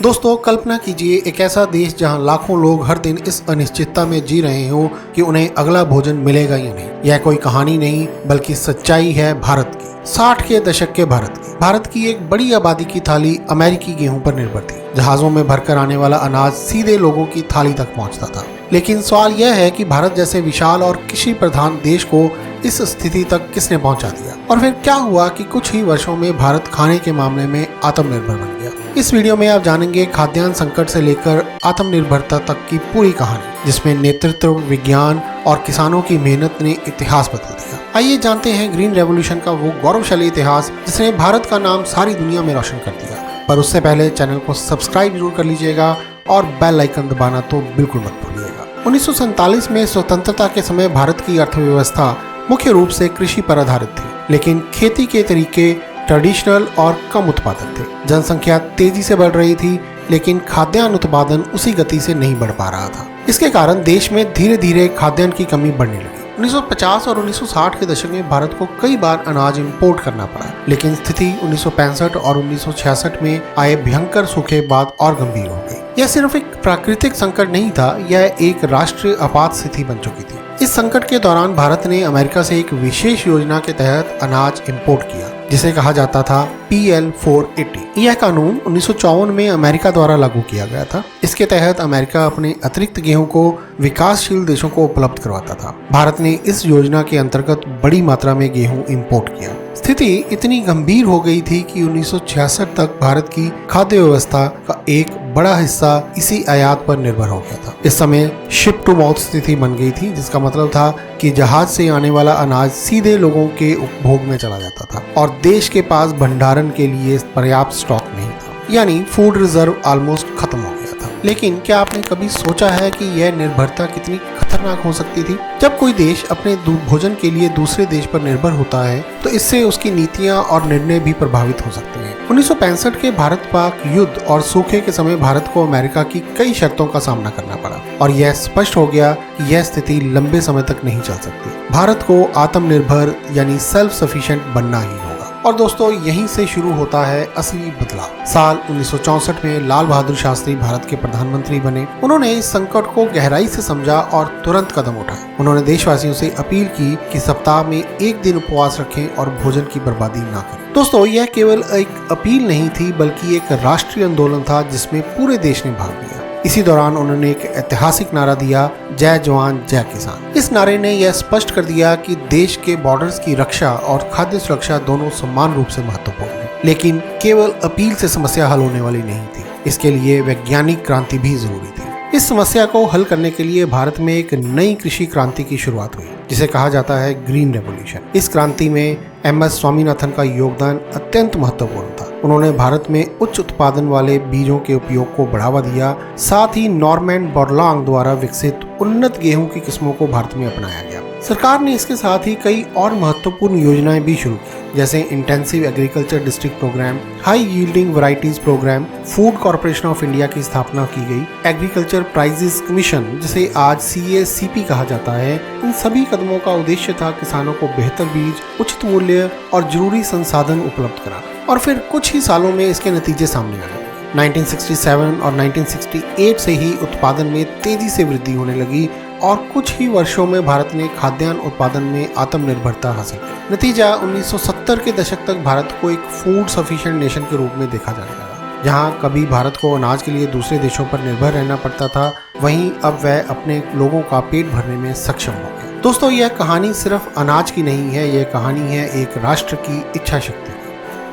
दोस्तों कल्पना कीजिए एक ऐसा देश जहां लाखों लोग हर दिन इस अनिश्चितता में जी रहे हो कि उन्हें अगला भोजन मिलेगा या नहीं। यह कोई कहानी नहीं बल्कि सच्चाई है भारत की। 60 के दशक के भारत की एक बड़ी आबादी की थाली अमेरिकी गेहूं पर निर्भर थी। जहाजों में भरकर आने वाला अनाज सीधे लोगों की थाली तक पहुंचता था। लेकिन सवाल यह है कि भारत जैसे विशाल और कृषि प्रधान देश को इस स्थिति तक किसने पहुंचा दिया, और फिर क्या हुआ कि कुछ ही वर्षों में भारत खाने के मामले में आत्मनिर्भर बन गया। इस वीडियो में आप जानेंगे खाद्यान्न संकट से लेकर आत्मनिर्भरता तक की पूरी कहानी, जिसमें नेतृत्व, विज्ञान और किसानों की मेहनत ने इतिहास बदल दिया। आइए जानते हैं ग्रीन रेवोल्यूशन का वो गौरवशाली इतिहास जिसने भारत का नाम सारी दुनिया में रोशन कर दिया। पर उससे पहले चैनल को सब्सक्राइब जरूर कर लीजिएगा और बेल आइकन दबाना तो बिल्कुल मत भूलिएगा। 1947 में स्वतंत्रता के समय भारत की अर्थव्यवस्था मुख्य रूप से कृषि पर आधारित थी, लेकिन खेती के तरीके ट्रेडिशनल और कम उत्पादक थे। जनसंख्या तेजी से बढ़ रही थी, लेकिन खाद्यान्न उत्पादन उसी गति से नहीं बढ़ पा रहा था। इसके कारण देश में धीरे धीरे खाद्यान्न की कमी बढ़ने लगी। 1950 और 1960 के दशक में भारत को कई बार अनाज इंपोर्ट करना पड़ा, लेकिन स्थिति 1965 और 1966 में आए भयंकर सूखे बाद और गंभीर हो गई। यह सिर्फ एक प्राकृतिक संकट नहीं था, यह एक राष्ट्रीय आपात स्थिति बन चुकी थी। इस संकट के दौरान भारत ने अमेरिका से एक विशेष योजना के तहत अनाज इंपोर्ट किया, जिसे कहा जाता था PL 480। यह कानून 1954 में अमेरिका द्वारा लागू किया गया था। इसके तहत अमेरिका अपने अतिरिक्त गेहूं को विकासशील देशों को उपलब्ध करवाता था। भारत ने इस योजना के अंतर्गत बड़ी मात्रा में गेहूं इंपोर्ट किया। स्थिति इतनी गंभीर हो गई थी कि 1966 तक भारत की खाद्य व्यवस्था का एक बड़ा हिस्सा इसी आयात पर निर्भर हो गया था। इस समय शिप टू माउथ स्थिति बन गई थी, जिसका मतलब था कि जहाज से आने वाला अनाज सीधे लोगों के उपभोग में चला जाता था और देश के पास भंडारण के लिए पर्याप्त स्टॉक नहीं था, यानी फूड रिजर्व ऑलमोस्ट खत्म हो गया था। लेकिन क्या आपने कभी सोचा है कि यह निर्भरता कितनी खतरनाक हो सकती थी? जब कोई देश अपने भोजन के लिए दूसरे देश पर निर्भर होता है तो इससे उसकी नीतियां और निर्णय भी प्रभावित हो सकते हैं। 1965 के भारत पाक युद्ध और सूखे के समय भारत को अमेरिका की कई शर्तों का सामना करना पड़ा और यह स्पष्ट हो गया कि यह स्थिति लंबे समय तक नहीं चल सकती। भारत को आत्मनिर्भर यानी सेल्फ सफिशिएंट बनना ही होगा। और दोस्तों यहीं से शुरू होता है असली बदलाव। साल 1964 में लाल बहादुर शास्त्री भारत के प्रधानमंत्री बने। उन्होंने इस संकट को गहराई से समझा और तुरंत कदम उठाए। उन्होंने देशवासियों से अपील की कि सप्ताह में एक दिन उपवास रखें और भोजन की बर्बादी ना करें। दोस्तों यह केवल एक अपील नहीं थी, बल्कि एक राष्ट्रीय आंदोलन था जिसमें पूरे देश ने भाग लिया। इसी दौरान उन्होंने एक ऐतिहासिक नारा दिया, जय जवान जय किसान। इस नारे ने यह स्पष्ट कर दिया कि देश के बॉर्डर्स की रक्षा और खाद्य सुरक्षा दोनों समान रूप से महत्वपूर्ण है। लेकिन केवल अपील से समस्या हल होने वाली नहीं थी, इसके लिए वैज्ञानिक क्रांति भी जरूरी थी। इस समस्या को हल करने के लिए भारत में एक नई कृषि क्रांति की शुरुआत हुई, जिसे कहा जाता है ग्रीन रेवोल्यूशन। इस क्रांति में MS स्वामीनाथन का योगदान अत्यंत महत्वपूर्ण था। उन्होंने भारत में उच्च उत्पादन वाले बीजों के उपयोग को बढ़ावा दिया। साथ ही नॉर्मैन बोरलॉन्ग द्वारा विकसित उन्नत गेहूं की किस्मों को भारत में अपनाया गया। सरकार ने इसके साथ ही कई और महत्वपूर्ण योजनाएं भी शुरू की, जैसे intensive agriculture district programme, high yielding varieties programme, food corporation of India की स्थापना की गई, एग्रीकल्चर प्राइजेस कमीशन जिसे आज CACP कहा जाता है। इन सभी कदमों का उद्देश्य था किसानों को बेहतर बीज, उचित मूल्य और जरूरी संसाधन उपलब्ध कराना। और फिर कुछ ही सालों में इसके नतीजे सामने आ गए। 1967 और 1968 से ही उत्पादन में तेजी से वृद्धि होने लगी और कुछ ही वर्षों में भारत ने खाद्यान्न उत्पादन में आत्मनिर्भरता हासिल की। नतीजा 1970 के दशक तक भारत को एक फूड सफिशिएंट नेशन के रूप में देखा जाने लगा। जहां कभी भारत को अनाज के लिए दूसरे देशों पर निर्भर रहना पड़ता था, वहीं अब वह अपने लोगों का पेट भरने में सक्षम हो गए। दोस्तों यह कहानी सिर्फ अनाज की नहीं है, यह कहानी है एक राष्ट्र की इच्छा शक्ति की।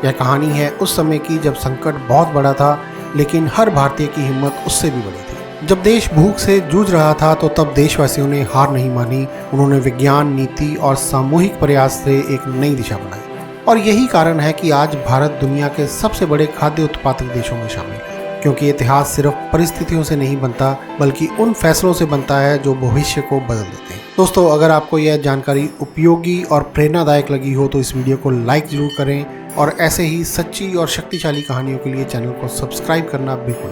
यह कहानी है उस समय की जब संकट बहुत बड़ा था, लेकिन हर भारतीय की हिम्मत उससे भी बड़ी थी। जब देश भूख से जूझ रहा था तो तब देशवासियों ने हार नहीं मानी। उन्होंने विज्ञान, नीति और सामूहिक प्रयास से एक नई दिशा बनाई। और यही कारण है कि आज भारत दुनिया के सबसे बड़े खाद्य उत्पादक देशों में शामिल है, क्योंकि इतिहास सिर्फ परिस्थितियों से नहीं बनता, बल्कि उन फैसलों से बनता है जो भविष्य को बदल देते हैं। दोस्तों अगर आपको यह जानकारी उपयोगी और प्रेरणादायक लगी हो तो इस वीडियो को लाइक जरूर करें और ऐसे ही सच्ची और शक्तिशाली कहानियों के लिए चैनल को सब्सक्राइब करना बिल्कुल